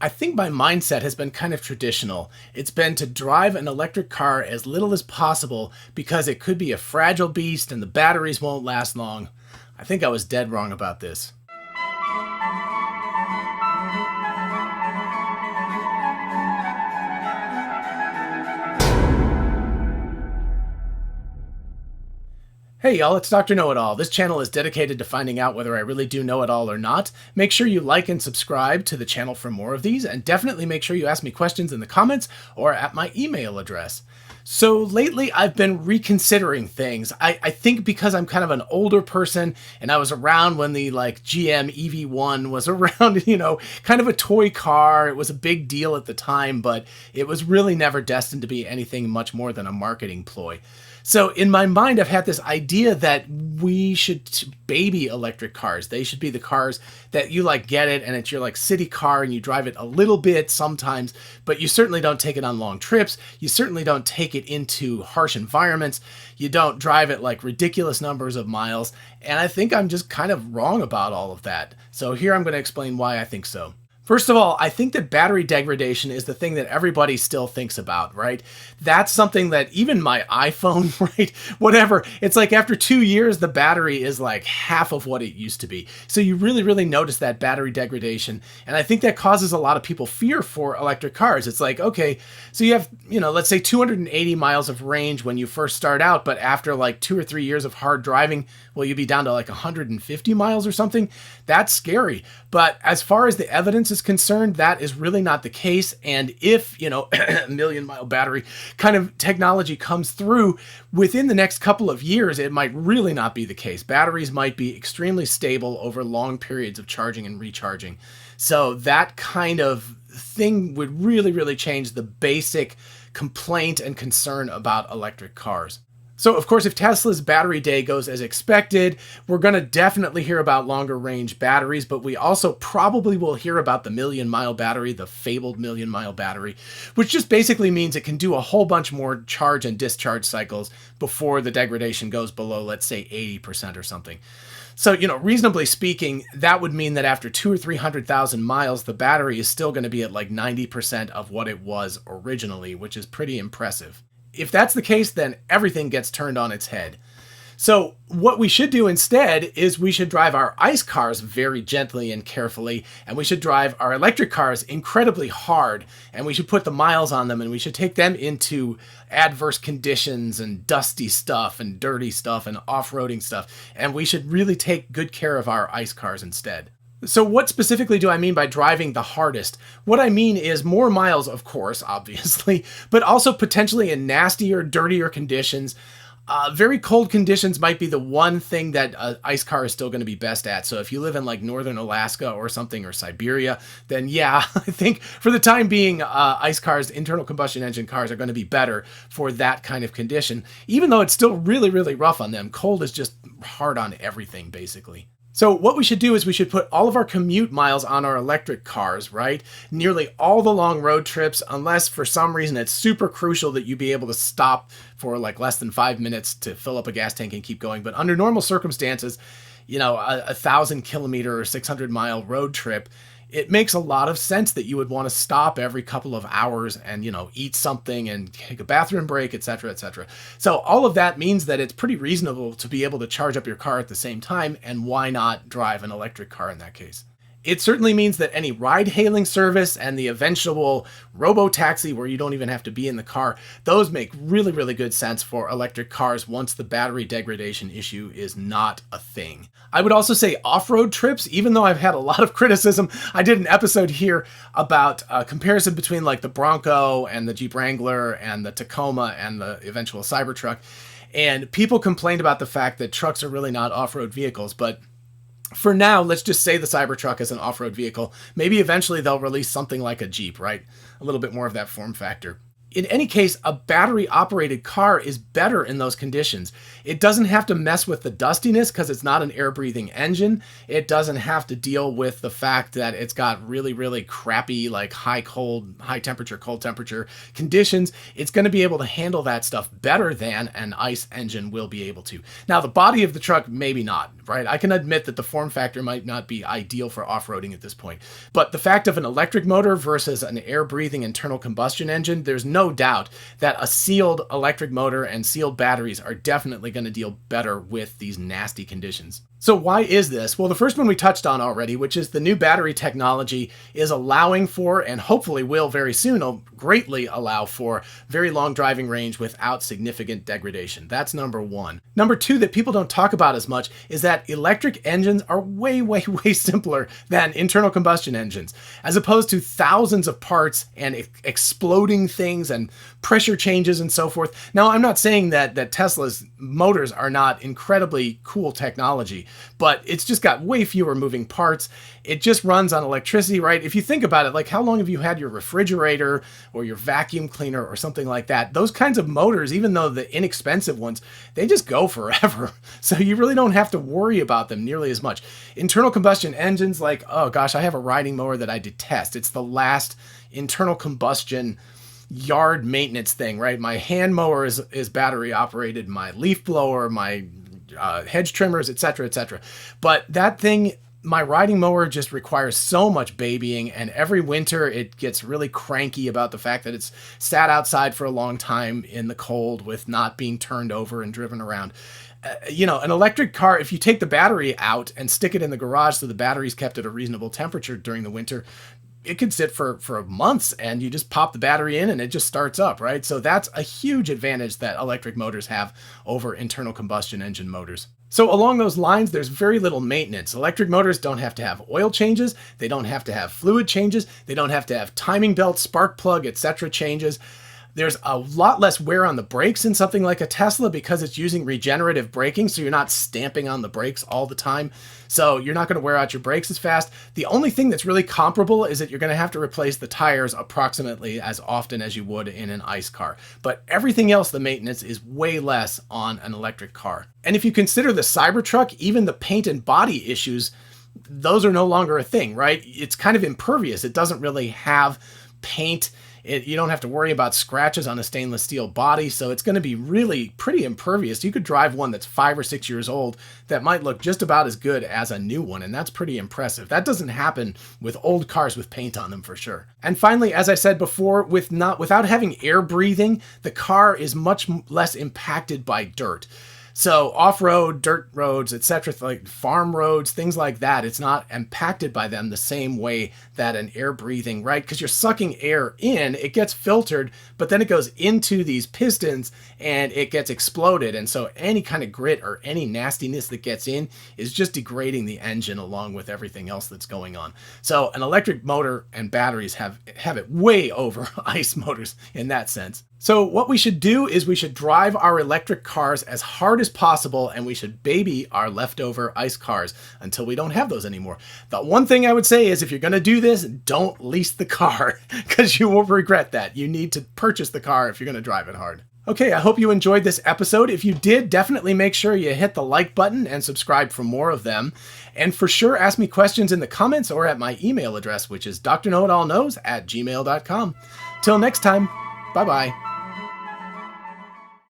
I think my mindset has been kind of traditional. It's been to drive an electric car as little as possible because it could be a fragile beast and the batteries won't last long. I think I was dead wrong about this. Hey y'all, it's Dr. Know-It-All. This channel is dedicated to finding out whether I really do know it all or not. Make sure you like and subscribe to the channel for more of these, and definitely make sure you ask me questions in the comments or at my email address. So lately I've been reconsidering things. I think because I'm kind of an older person and I was around when the GM EV1 was around, kind of a toy car. It was a big deal at the time, but it was really never destined to be anything much more than a marketing ploy. So in my mind, I've had this idea that we should baby electric cars. They should be the cars that you get it and it's your city car and you drive it a little bit sometimes, but you certainly don't take it on long trips. You certainly don't take it into harsh environments. You don't drive it ridiculous numbers of miles. And I think I'm just kind of wrong about all of that. So here I'm going to explain why I think so. First of all, I think that battery degradation is the thing that everybody still thinks about, right? That's something that even my iPhone, right? Whatever. It's after 2 years, the battery is half of what it used to be. So you really, really notice that battery degradation. And I think that causes a lot of people fear for electric cars. It's okay, so you have, let's say 280 miles of range when you first start out, but after 2 or 3 years of hard driving, will you be down to 150 miles or something? That's scary. But as far as the evidence is concerned, that is really not the case. And if, a million-mile battery kind of technology comes through within the next couple of years, it might really not be the case. Batteries might be extremely stable over long periods of charging and recharging. So that kind of thing would really, really change the basic complaint and concern about electric cars. So, of course, if Tesla's battery day goes as expected, we're going to definitely hear about longer range batteries, but we also probably will hear about the million-mile battery, the fabled million-mile battery, which just basically means it can do a whole bunch more charge and discharge cycles before the degradation goes below, let's say, 80% or something. So, reasonably speaking, that would mean that after 200,000 or 300,000 miles, the battery is still going to be at 90% of what it was originally, which is pretty impressive. If that's the case, then everything gets turned on its head. So what we should do instead is we should drive our ICE cars very gently and carefully, and we should drive our electric cars incredibly hard, and we should put the miles on them, and we should take them into adverse conditions and dusty stuff and dirty stuff and off-roading stuff, and we should really take good care of our ICE cars instead. So what specifically do I mean by driving the hardest? What I mean is more miles, of course, obviously, but also potentially in nastier, dirtier conditions. Very cold conditions might be the one thing that an ICE car is still going to be best at. So if you live in northern Alaska or something, or Siberia, then yeah, I think for the time being, ICE cars, internal combustion engine cars, are going to be better for that kind of condition, even though it's still really, really rough on them. Cold is just hard on everything, basically. So what we should do is we should put all of our commute miles on our electric cars, right? Nearly all the long road trips, unless for some reason it's super crucial that you be able to stop for less than 5 minutes to fill up a gas tank and keep going. But under normal circumstances, a 1,000-kilometer or 600-mile road trip, it makes a lot of sense that you would want to stop every couple of hours and, eat something and take a bathroom break, etc., etc. So all of that means that it's pretty reasonable to be able to charge up your car at the same time, and why not drive an electric car in that case? It certainly means that any ride-hailing service and the eventual robo-taxi where you don't even have to be in the car, those make really, really good sense for electric cars once the battery degradation issue is not a thing. I would also say off-road trips, even though I've had a lot of criticism. I did an episode here about a comparison between the Bronco and the Jeep Wrangler and the Tacoma and the eventual Cybertruck. And people complained about the fact that trucks are really not off-road vehicles, but for now, let's just say the Cybertruck is an off-road vehicle. Maybe eventually they'll release something like a Jeep, right? A little bit more of that form factor. in any case, a battery-operated car is better in those conditions. It doesn't have to mess with the dustiness because it's not an air-breathing engine. It doesn't have to deal with the fact that it's got really, really crappy, like high temperature, cold temperature conditions. It's going to be able to handle that stuff better than an ICE engine will be able to. Now, the body of the truck, maybe not, right? I can admit that the form factor might not be ideal for off-roading at this point. But the fact of an electric motor versus an air-breathing internal combustion engine, there's no doubt that a sealed electric motor and sealed batteries are definitely going to deal better with these nasty conditions. So why is this? Well, the first one we touched on already, which is the new battery technology is allowing for, and hopefully will very soon greatly allow for, very long driving range without significant degradation. That's number one. Number two that people don't talk about as much is that electric engines are way, way, way simpler than internal combustion engines. As opposed to thousands of parts and exploding things and pressure changes and so forth. Now, I'm not saying that Tesla's motors are not incredibly cool technology, but it's just got way fewer moving parts. It just runs on electricity, right? If you think about it, like how long have you had your refrigerator or your vacuum cleaner or something like that? Those kinds of motors, even though the inexpensive ones, they just go forever. So you really don't have to worry about them nearly as much. Internal combustion engines, like, oh gosh, I have a riding mower that I detest. It's the last internal combustion yard maintenance thing, right? My hand mower is battery operated, my leaf blower, my hedge trimmers, etc., etc. But that thing, my riding mower just requires so much babying, and every winter it gets really cranky about the fact that it's sat outside for a long time in the cold with not being turned over and driven around. An electric car, if you take the battery out and stick it in the garage so the battery's kept at a reasonable temperature during the winter, it could sit for months, and you just pop the battery in and it just starts up, right? So that's a huge advantage that electric motors have over internal combustion engine motors. So along those lines, there's very little maintenance. Electric motors don't have to have oil changes. They don't have to have fluid changes. They don't have to have timing belt, spark plug, etc. changes. There's a lot less wear on the brakes in something like a Tesla because it's using regenerative braking, so you're not stamping on the brakes all the time. So you're not going to wear out your brakes as fast. The only thing that's really comparable is that you're going to have to replace the tires approximately as often as you would in an ICE car. But everything else, the maintenance is way less on an electric car. And if you consider the Cybertruck, even the paint and body issues, those are no longer a thing, right? It's kind of impervious. It doesn't really have paint. You don't have to worry about scratches on a stainless steel body, so it's going to be really pretty impervious. You could drive one that's 5 or 6 years old that might look just about as good as a new one, and that's pretty impressive. That doesn't happen with old cars with paint on them for sure. And finally, as I said before, without having air breathing, the car is much less impacted by dirt. So off-road, dirt roads, etc., like farm roads, things like that, it's not impacted by them the same way that an air-breathing, right? Because you're sucking air in, it gets filtered, but then it goes into these pistons and it gets exploded. And so any kind of grit or any nastiness that gets in is just degrading the engine along with everything else that's going on. So an electric motor and batteries have it way over ICE motors in that sense. So what we should do is we should drive our electric cars as hard as possible, and we should baby our leftover ICE cars until we don't have those anymore. The one thing I would say is if you're going to do this, don't lease the car because you will regret that. You need to purchase the car if you're going to drive it hard. Okay, I hope you enjoyed this episode. If you did, definitely make sure you hit the like button and subscribe for more of them. And for sure, ask me questions in the comments or at my email address, which is drknowitallknows@gmail.com. Till next time, bye-bye.